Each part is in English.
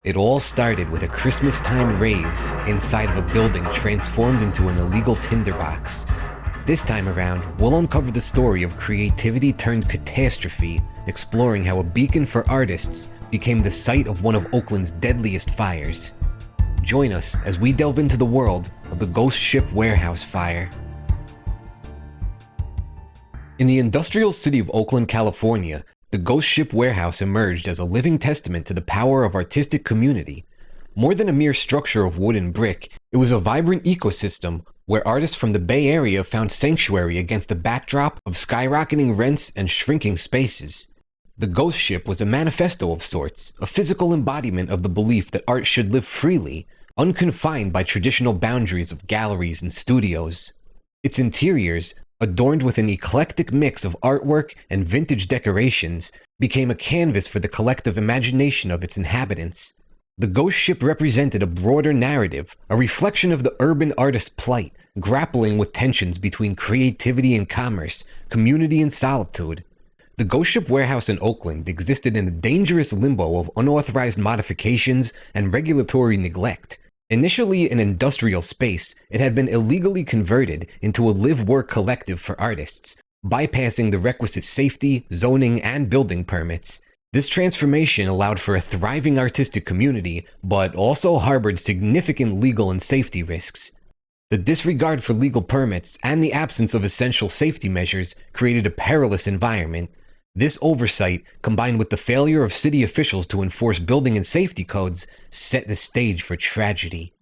It all started with a Christmas-time rave inside of a building transformed into an illegal tinderbox. This time around, we'll uncover the story of creativity turned catastrophe, exploring how a beacon for artists became the site of one of Oakland's deadliest fires. Join us as we delve into the world of the Ghost Ship Warehouse fire. In the industrial city of Oakland, California, the Ghost Ship Warehouse emerged as a living testament to the power of artistic community. More than a mere structure of wood and brick, it was a vibrant ecosystem where artists from the Bay Area found sanctuary against the backdrop of skyrocketing rents and shrinking spaces. The Ghost Ship was a manifesto of sorts, a physical embodiment of the belief that art should live freely, unconfined by traditional boundaries of galleries and studios. Its interiors, adorned with an eclectic mix of artwork and vintage decorations, became a canvas for the collective imagination of its inhabitants. The Ghost Ship represented a broader narrative, a reflection of the urban artist's plight, grappling with tensions between creativity and commerce, community and solitude. The Ghost Ship Warehouse in Oakland existed in a dangerous limbo of unauthorized modifications and regulatory neglect. Initially an industrial space, it had been illegally converted into a live-work collective for artists, bypassing the requisite safety, zoning, and building permits. This transformation allowed for a thriving artistic community, but also harbored significant legal and safety risks. The disregard for legal permits and the absence of essential safety measures created a perilous environment. This oversight, combined with the failure of city officials to enforce building and safety codes, set the stage for tragedy.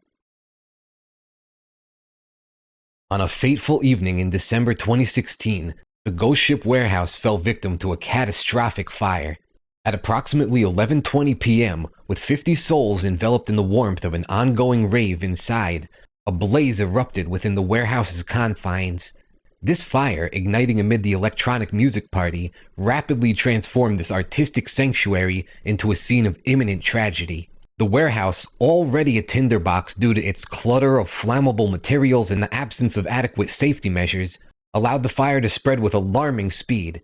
On a fateful evening in December 2016, the Ghost Ship Warehouse fell victim to a catastrophic fire. At approximately 11:20 p.m., with 50 souls enveloped in the warmth of an ongoing rave inside, a blaze erupted within the warehouse's confines. This fire, igniting amid the electronic music party, rapidly transformed this artistic sanctuary into a scene of imminent tragedy. The warehouse, already a tinderbox due to its clutter of flammable materials and the absence of adequate safety measures, allowed the fire to spread with alarming speed.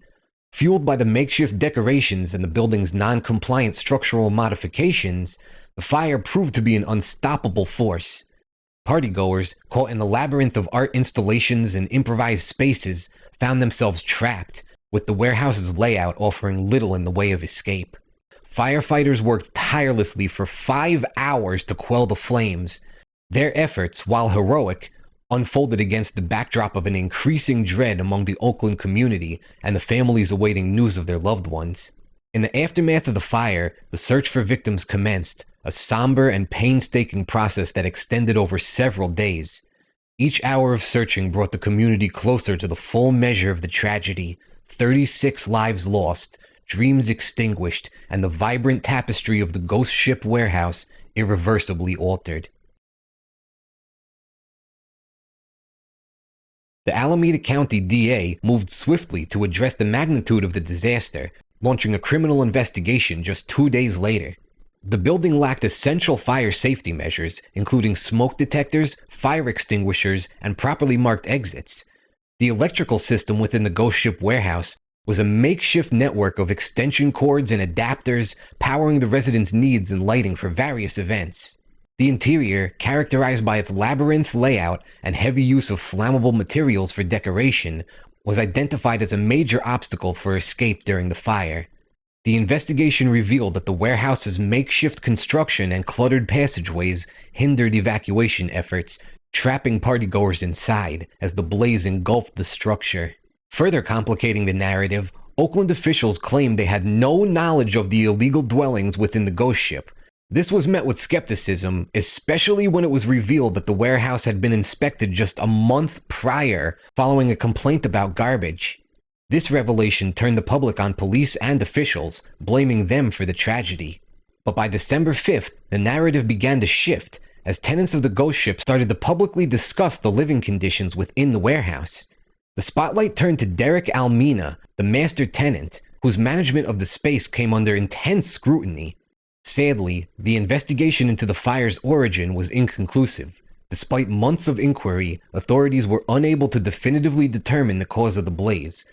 Fueled by the makeshift decorations and the building's non-compliant structural modifications, the fire proved to be an unstoppable force. Partygoers, caught in the labyrinth of art installations and improvised spaces, found themselves trapped, with the warehouse's layout offering little in the way of escape. Firefighters worked tirelessly for 5 hours to quell the flames. Their efforts, while heroic, unfolded against the backdrop of an increasing dread among the Oakland community and the families awaiting news of their loved ones. In the aftermath of the fire, the search for victims commenced, a somber and painstaking process that extended over several days. Each hour of searching brought the community closer to the full measure of the tragedy: 36 lives lost, dreams extinguished, and the vibrant tapestry of the Ghost Ship Warehouse irreversibly altered. The Alameda County DA moved swiftly to address the magnitude of the disaster, launching a criminal investigation just 2 days later. The building lacked essential fire safety measures, including smoke detectors, fire extinguishers, and properly marked exits. The electrical system within the Ghost Ship Warehouse was a makeshift network of extension cords and adapters powering the residents' needs and lighting for various events. The interior, characterized by its labyrinth layout and heavy use of flammable materials for decoration, was identified as a major obstacle for escape during the fire. The investigation revealed that the warehouse's makeshift construction and cluttered passageways hindered evacuation efforts, trapping partygoers inside as the blaze engulfed the structure. Further complicating the narrative, Oakland officials claimed they had no knowledge of the illegal dwellings within the Ghost Ship. This was met with skepticism, especially when it was revealed that the warehouse had been inspected just a month prior, following a complaint about garbage. This revelation turned the public on police and officials, blaming them for the tragedy. But by December 5th, the narrative began to shift, as tenants of the Ghost Ship started to publicly discuss the living conditions within the warehouse. The spotlight turned to Derick Almena, the master tenant, whose management of the space came under intense scrutiny. Sadly, the investigation into the fire's origin was inconclusive. Despite months of inquiry, authorities were unable to definitively determine the cause of the blaze.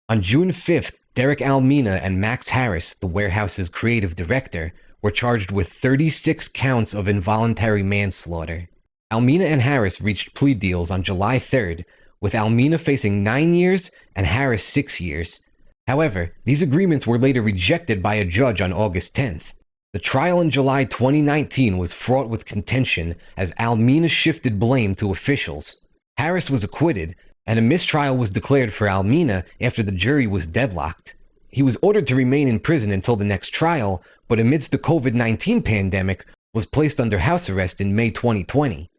On June 5th, Derick Almena and Max Harris, the warehouse's creative director, were charged with 36 counts of involuntary manslaughter. Almena and Harris reached plea deals on July 3rd, with Almena facing 9 years and Harris 6 years. However, these agreements were later rejected by a judge on August 10th. The trial in July 2019 was fraught with contention as Almena shifted blame to officials. Harris was acquitted, and a mistrial was declared for Almena after the jury was deadlocked. He was ordered to remain in prison until the next trial, but amidst the COVID-19 pandemic, was placed under house arrest in May 2020.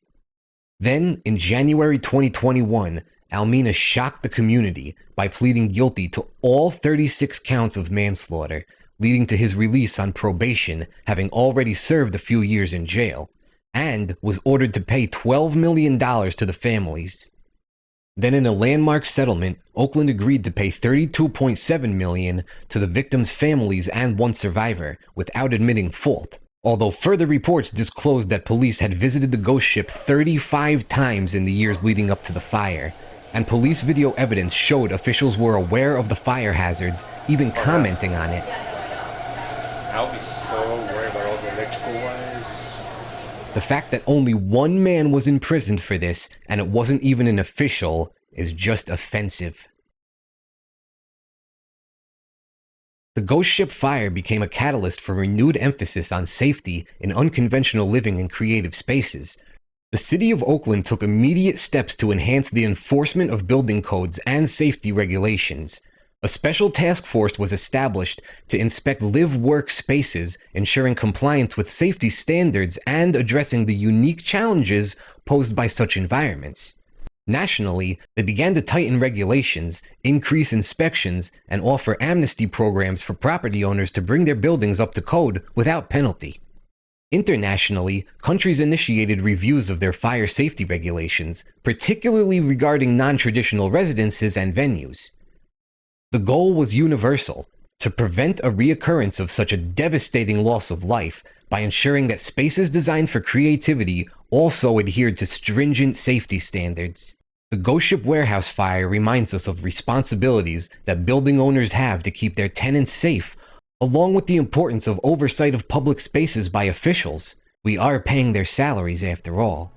Then, in January 2021, Almena shocked the community by pleading guilty to all 36 counts of manslaughter, leading to his release on probation, having already served a few years in jail, and was ordered to pay $12 million to the families. Then in a landmark settlement, Oakland agreed to pay $32.7 million to the victims' families and one survivor, without admitting fault, although further reports disclosed that police had visited the ghost ship 35 times in the years leading up to the fire, and police video evidence showed officials were aware of the fire hazards, even commenting on it. I'll be so worried about all the electrical wires. The fact that only one man was imprisoned for this, and it wasn't even an official, is just offensive. The ghost ship fire became a catalyst for renewed emphasis on safety in unconventional living and creative spaces. The city of Oakland took immediate steps to enhance the enforcement of building codes and safety regulations. A special task force was established to inspect live-work spaces, ensuring compliance with safety standards and addressing the unique challenges posed by such environments. Nationally, they began to tighten regulations, increase inspections, and offer amnesty programs for property owners to bring their buildings up to code without penalty. Internationally, countries initiated reviews of their fire safety regulations, particularly regarding non-traditional residences and venues. The goal was universal: to prevent a reoccurrence of such a devastating loss of life by ensuring that spaces designed for creativity also adhered to stringent safety standards. The Ghost Ship Warehouse fire reminds us of responsibilities that building owners have to keep their tenants safe, along with the importance of oversight of public spaces by officials. We are paying their salaries after all.